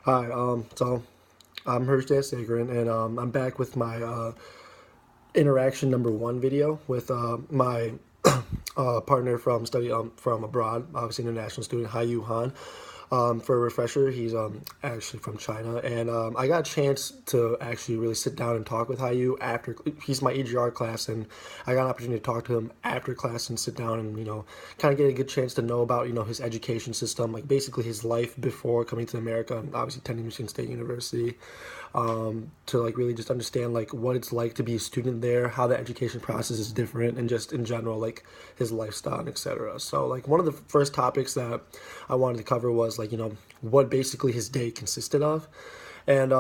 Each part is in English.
Hi, so I'm Hershey Sagrin, and I'm back with my interaction number one video with my partner from study from abroad, obviously international student Hayu Han. For a refresher, he's actually from China, and I got a chance to actually really sit down and talk with Hayu after he's my EGR class, and I got an opportunity to talk to him after class and sit down and kind of get a good chance to know about his education system, like basically his life before coming to America, and obviously attending Michigan State University, to like really just understand like what it's like to be a student there, how the education process is different, and just in general like his lifestyle and etc. So like one of the first topics that I wanted to cover was like what basically his day consisted of. And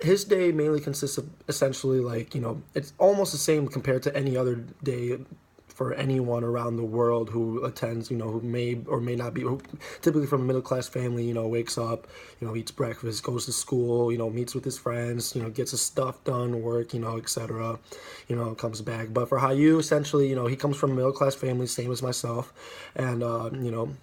his day mainly consists of essentially like it's almost the same compared to any other day for anyone around the world who attends, who may or may not be, who, typically from a middle class family, wakes up, eats breakfast, goes to school, meets with his friends, gets his stuff done, work, etc. Comes back. But for Hayu, essentially, he comes from a middle class family, same as myself, and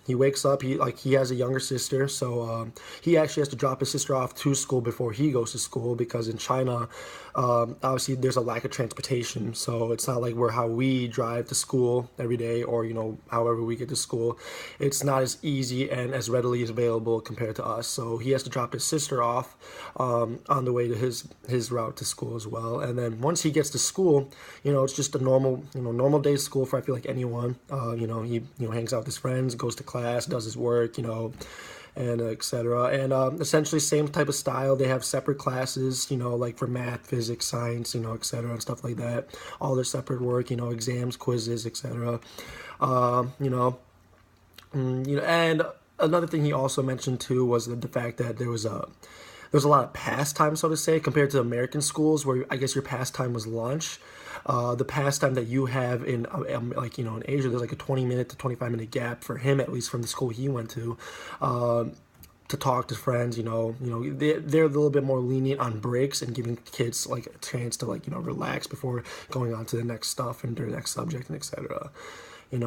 he wakes up. He has a younger sister, so he actually has to drop his sister off to school before he goes to school because in China, obviously there's a lack of transportation, so it's not like how we drive to school every day or however we get to school. It's not as easy and as readily available compared to us, so he has to drop his sister off on the way to his route to school as well. And then once he gets to school, it's just a normal day of school for I feel like anyone. He hangs out with his friends, goes to class, does his work, and etc. And essentially same type of style. They have separate classes, like for math, physics, science, etc. and stuff like that. All their separate work, exams, quizzes, etc. And another thing he also mentioned too was the fact that there was a lot of pastime, so to say, compared to American schools where I guess your pastime was lunch. The pastime that you have in in Asia, there's like a 20-minute to 25-minute gap for him, at least from the school he went to talk to friends. They're a little bit more lenient on breaks and giving kids like a chance to relax before going on to the next stuff and their next subject and etc. And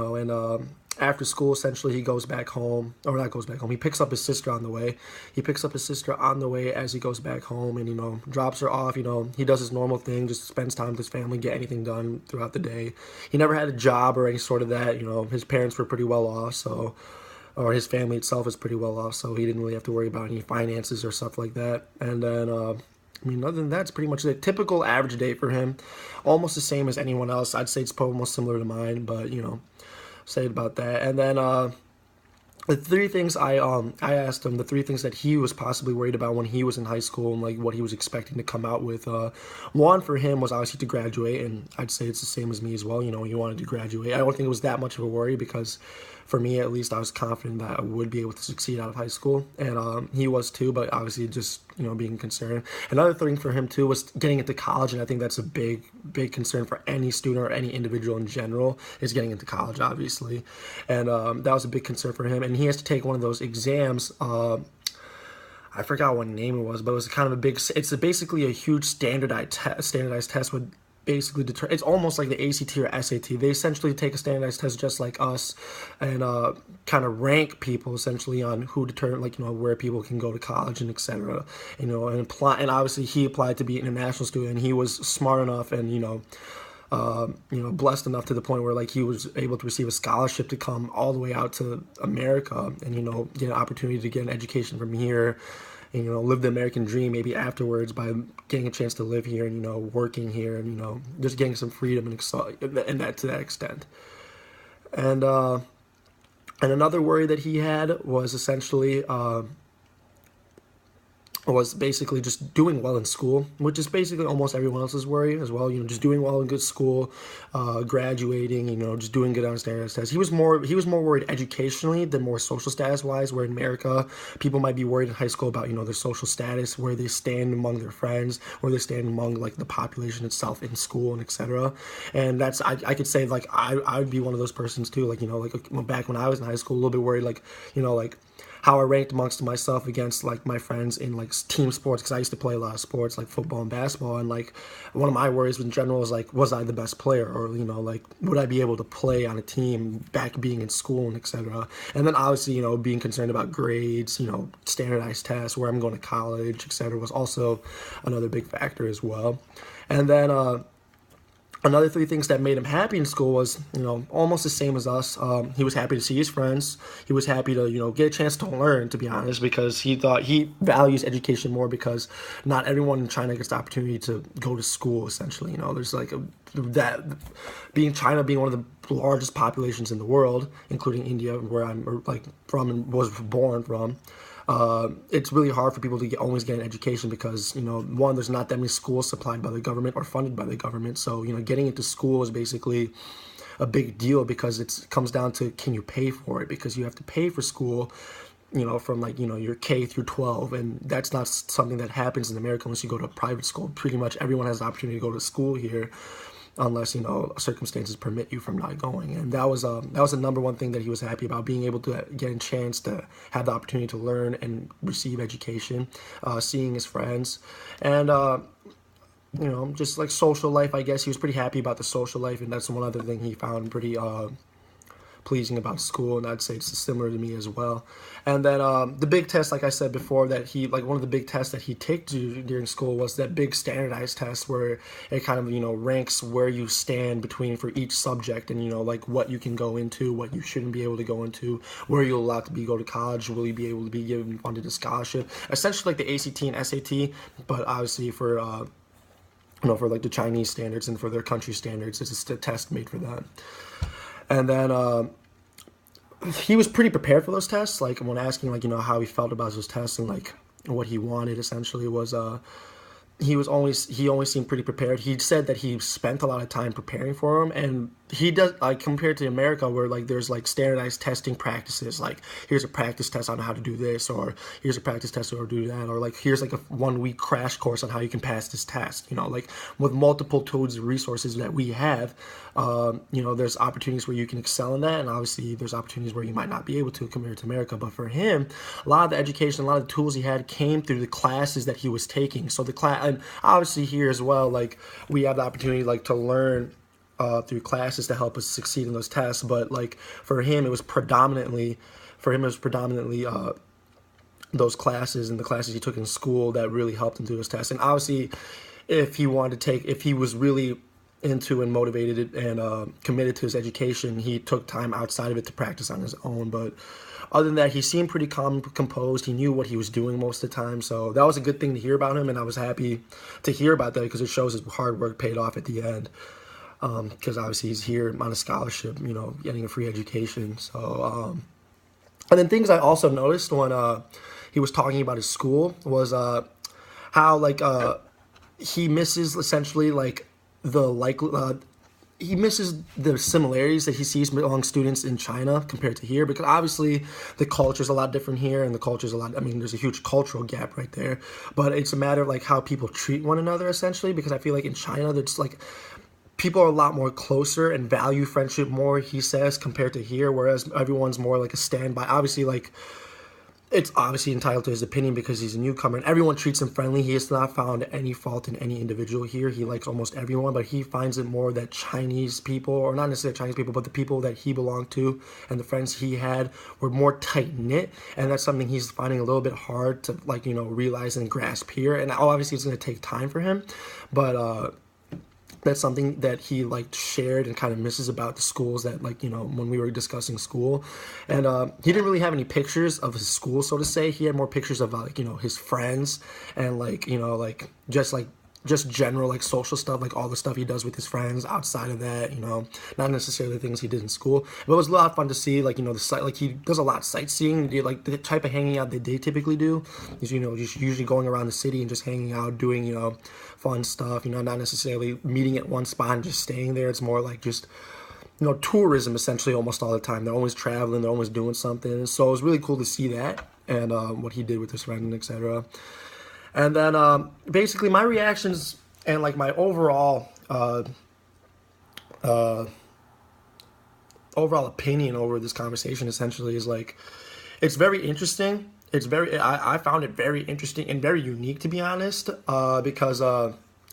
after school, essentially, he goes back home, or not goes back home. He picks up his sister on the way. He picks up his sister on the way as he goes back home, and drops her off. He does his normal thing, just spends time with his family, get anything done throughout the day. He never had a job or any sort of that. His parents were pretty well off, so or his family itself is pretty well off, so he didn't really have to worry about any finances or stuff like that. And then, other than that, it's pretty much the typical average day for him. Almost the same as anyone else. I'd say it's probably almost similar to mine, but say about that. And then the three things I asked him, the three things that he was possibly worried about when he was in high school and like what he was expecting to come out with. One for him was obviously to graduate, and I'd say it's the same as me as well. He wanted to graduate. I don't think it was that much of a worry because for me at least I was confident that I would be able to succeed out of high school, and he was too, but obviously just being concerned. Another thing for him too was getting into college, and I think that's a big concern for any student or any individual in general is getting into college, obviously. And that was a big concern for him, and he has to take one of those exams. I forgot what name it was, but it was kind of a big. It's basically a huge standardized test with basically it's almost like the ACT or SAT. They essentially take a standardized test just like us, and kind of rank people essentially on who determine where people can go to college and etc. And apply. And obviously he applied to be an international student. And he was smart enough and blessed enough to the point where like he was able to receive a scholarship to come all the way out to America and get an opportunity to get an education from here and live the American dream maybe afterwards by getting a chance to live here and working here and just getting some freedom and that to that extent. And another worry that he had was essentially was basically just doing well in school, which is basically almost everyone else's worry as well. Just doing well in good school, graduating, just doing good on standardized tests. He was more worried educationally than more social status wise. Where in America, people might be worried in high school about their social status, where they stand among their friends, where they stand among like the population itself in school and etc. And that's I could say like I would be one of those persons too. Like back when I was in high school, a little bit worried like how I ranked amongst myself against like my friends in like team sports, because I used to play a lot of sports like football and basketball, and like one of my worries in general is like, was I the best player, or like would I be able to play on a team back being in school and etc. And then obviously being concerned about grades, standardized tests, where I'm going to college, etc. was also another big factor as well. And then another three things that made him happy in school was, almost the same as us. He was happy to see his friends. He was happy to, get a chance to learn, to be honest, because he thought he values education more because not everyone in China gets the opportunity to go to school, essentially. There's like that being China being one of the largest populations in the world, including India, where I'm like from and was born from. It's really hard for people to always get an education because, one, there's not that many schools supplied by the government or funded by the government. So, getting into school is basically a big deal because it comes down to, can you pay for it? Because you have to pay for school, from like, your K through 12. And that's not something that happens in America unless you go to a private school. Pretty much everyone has the opportunity to go to school here, unless circumstances permit you from not going. And that was the number one thing that he was happy about, being able to get a chance to have the opportunity to learn and receive education, seeing his friends, and just like social life. I guess he was pretty happy about the social life, and that's one other thing he found pretty pleasing about school, and I'd say it's similar to me as well. And then the big test, like I said before, that he like one of the big tests that he took during school was that big standardized test where it kind of ranks where you stand between for each subject, and like what you can go into, what you shouldn't be able to go into, where you're allowed to go to college, will you be able to be given funded a scholarship, essentially like the ACT and SAT, but obviously for for like the Chinese standards and for their country standards. It's a test made for that. And then he was pretty prepared for those tests. Like when asking like how he felt about those tests and like what he wanted, essentially was he always seemed pretty prepared. He said that he spent a lot of time preparing for them, and he does, like, compared to America where like there's like standardized testing practices, like here's a practice test on how to do this, or here's a practice test or do that, or like here's like a 1 week crash course on how you can pass this test. Like with multiple tools and resources that we have, there's opportunities where you can excel in that, and obviously there's opportunities where you might not be able to compared to America. But for him, a lot of the education, a lot of the tools he had came through the classes that he was taking. So the class, and obviously here as well, like we have the opportunity like to learn through classes to help us succeed in those tests. But like for him, it was predominantly those classes and the classes he took in school that really helped him through those tests. And obviously, if he was really into and motivated and committed to his education, he took time outside of it to practice on his own. But other than that, he seemed pretty calm, composed. He knew what he was doing most of the time. So that was a good thing to hear about him, and I was happy to hear about that because it shows his hard work paid off at the end. Because obviously he's here on a scholarship, getting a free education. So, and then things I also noticed when he was talking about his school was how like he misses essentially like he misses the similarities that he sees among students in China compared to here, because obviously the culture is a lot different here, and the culture is there's a huge cultural gap right there. But it's a matter of like how people treat one another, essentially, because I feel like in China there's like people are a lot more closer and value friendship more, he says, compared to here, whereas everyone's more like a standby. Obviously, like, it's obviously entitled to his opinion because he's a newcomer, and everyone treats him friendly. He has not found any fault in any individual here. He likes almost everyone, but he finds it more that Chinese people, or not necessarily Chinese people, but the people that he belonged to and the friends he had were more tight-knit, and that's something he's finding a little bit hard to, like, realize and grasp here. And obviously it's going to take time for him, but that's something that he like shared and kind of misses about the schools that, like, when we were discussing school. And he didn't really have any pictures of his school, so to say. He had more pictures of like his friends and like just general like social stuff, like all the stuff he does with his friends outside of that, not necessarily the things he did in school. But it was a lot of fun to see, like, the site, like he does a lot of sightseeing, like the type of hanging out that they typically do is, just usually going around the city and just hanging out, doing, fun stuff, not necessarily meeting at one spot and just staying there. It's more like just, tourism essentially almost all the time. They're always traveling, they're always doing something. So it was really cool to see that and what he did with his friend, etc. And then basically my reactions and like my overall opinion over this conversation essentially is like, It's very interesting. I found it very interesting and very unique, to be honest, because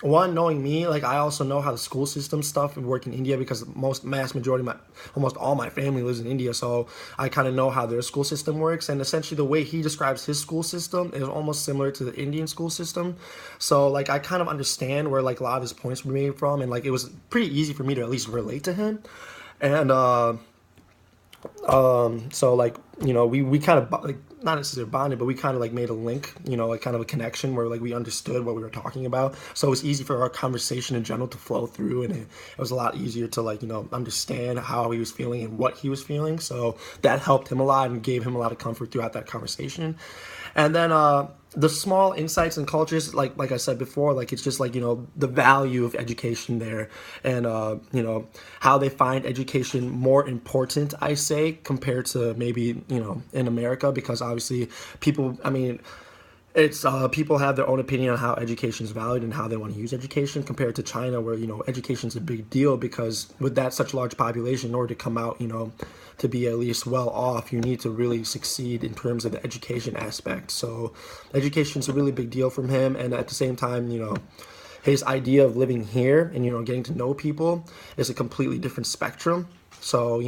one, knowing me, like I also know how the school system stuff work in India because mass majority, almost all my family lives in India, so I kind of know how their school system works. And essentially, the way he describes his school system is almost similar to the Indian school system. So like I kind of understand where like a lot of his points were made from, and like it was pretty easy for me to at least relate to him. And so like we kind of like not necessarily bonded, but we kind of like made a link, like kind of a connection where like we understood what we were talking about. So it was easy for our conversation in general to flow through, and it was a lot easier to like understand how he was feeling and what he was feeling. So that helped him a lot and gave him a lot of comfort throughout that conversation. And then the small insights and cultures, like I said before, like it's just like the value of education there, and how they find education more important, I say, compared to maybe in America, because obviously people, I mean, it's people have their own opinion on how education is valued and how they want to use education compared to China, where education is a big deal, because with that such large population, in order to come out to be at least well off, you need to really succeed in terms of the education aspect. So education is a really big deal from him, and at the same time, his idea of living here and getting to know people is a completely different spectrum. So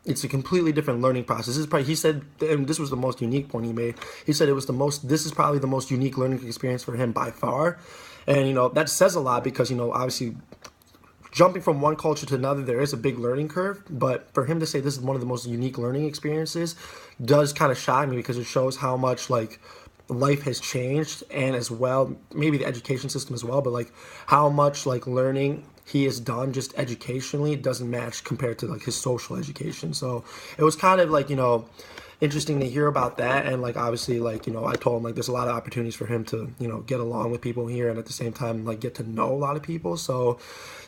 it's a completely different learning process. This is probably, he said, and this was the most unique point he made. He said this is probably the most unique learning experience for him by far. And that says a lot, because obviously jumping from one culture to another, there is a big learning curve. But for him to say this is one of the most unique learning experiences does kind of shock me, because it shows how much like life has changed, and as well maybe the education system as well, but like how much like learning he has done just educationally doesn't match compared to like his social education. So it was kind of like interesting to hear about that. And like obviously like I told him like there's a lot of opportunities for him to get along with people here, and at the same time like get to know a lot of people. So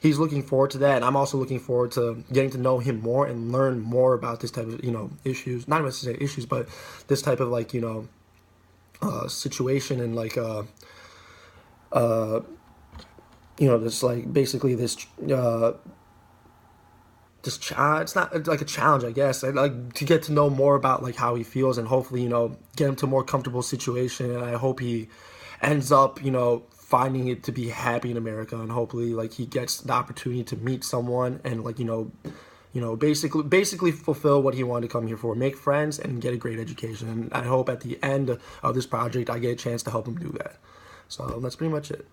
he's looking forward to that, and I'm also looking forward to getting to know him more and learn more about this type of issues, not necessarily issues, but this type of like situation, and like this like basically it's not it's like a challenge, I guess. I'd like to get to know more about like how he feels, and hopefully get him to a more comfortable situation. And I hope he ends up finding it to be happy in America, and hopefully like he gets the opportunity to meet someone and like basically fulfill what he wanted to come here for, make friends and get a great education. And I hope at the end of this project I get a chance to help him do that. So that's pretty much it.